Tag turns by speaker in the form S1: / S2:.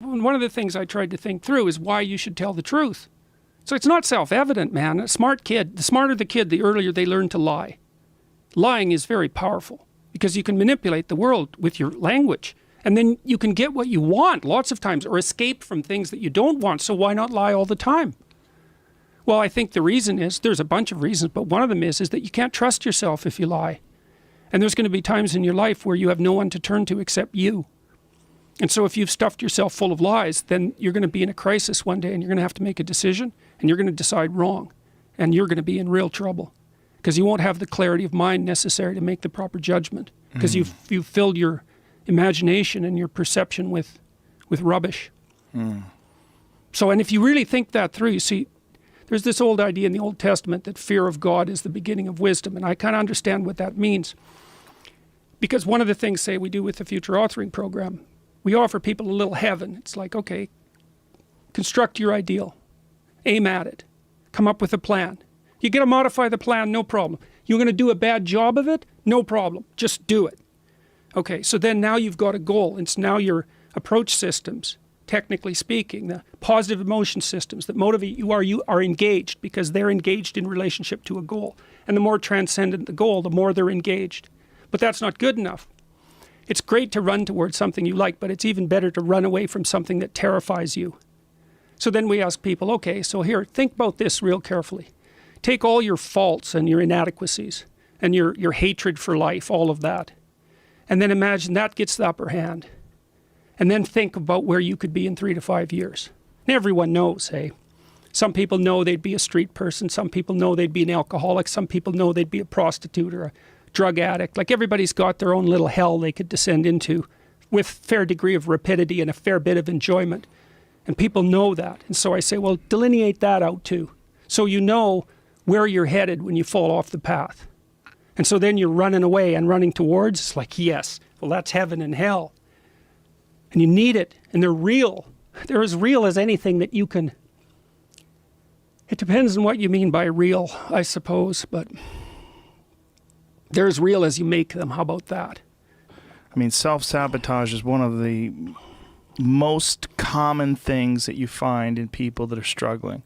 S1: One of the things I tried to think through is why you should tell the truth. So it's not self-evident, man. A smart kid, the smarter the kid, the earlier they learn to lie. Lying is very powerful because you can manipulate the world with your language. And then you can get what you want lots of times or escape from things that you don't want. So why not lie all the time? Well, I think the reason is, there's a bunch of reasons, but one of them is that you can't trust yourself if you lie. And there's going to be times in your life where you have no one to turn to except you. And so if you've stuffed yourself full of lies, then you're going to be in a crisis one day and you're going to have to make a decision and you're going to decide wrong. And you're going to be in real trouble because you won't have the clarity of mind necessary to make the proper judgment because you've filled your imagination and your perception with rubbish. So, and if you really think that through, you see, there's this old idea in the Old Testament that fear of God is the beginning of wisdom. And I kind of understand what that means. Because one of the things, say, we do with the future authoring program, we offer people a little heaven. It's like, okay, construct your ideal, aim at it, come up with a plan. You got to modify the plan, no problem. You're going to do a bad job of it, no problem, just do it. Okay, so then now you've got a goal. It's now your approach systems, technically speaking, the positive emotion systems that motivate you are engaged because they're engaged in relationship to a goal. And the more transcendent the goal, the more they're engaged. But that's not good enough. It's great to run towards something you like, but it's even better to run away from something that terrifies you. So then we ask people, okay, so here, think about this real carefully. Take all your faults and your inadequacies and your hatred for life, all of that. And then imagine that gets the upper hand. And then think about where you could be in 3 to 5 years. And everyone knows, hey, some people know they'd be a street person. Some people know they'd be an alcoholic. Some people know they'd be a prostitute or a drug addict. Like everybody's got their own little hell they could descend into with fair degree of rapidity and a fair bit of enjoyment. And people know that. And so I say, well, delineate that out too. So you know where you're headed when you fall off the path. And so then you're running away and running towards, it's like, yes, well, that's heaven and hell. And you need it, and they're real. They're as real as anything that you can. It depends on what you mean by real, I suppose, but they're as real as you make them. How about that?
S2: I mean, self-sabotage is one of the most common things that you find in people that are struggling.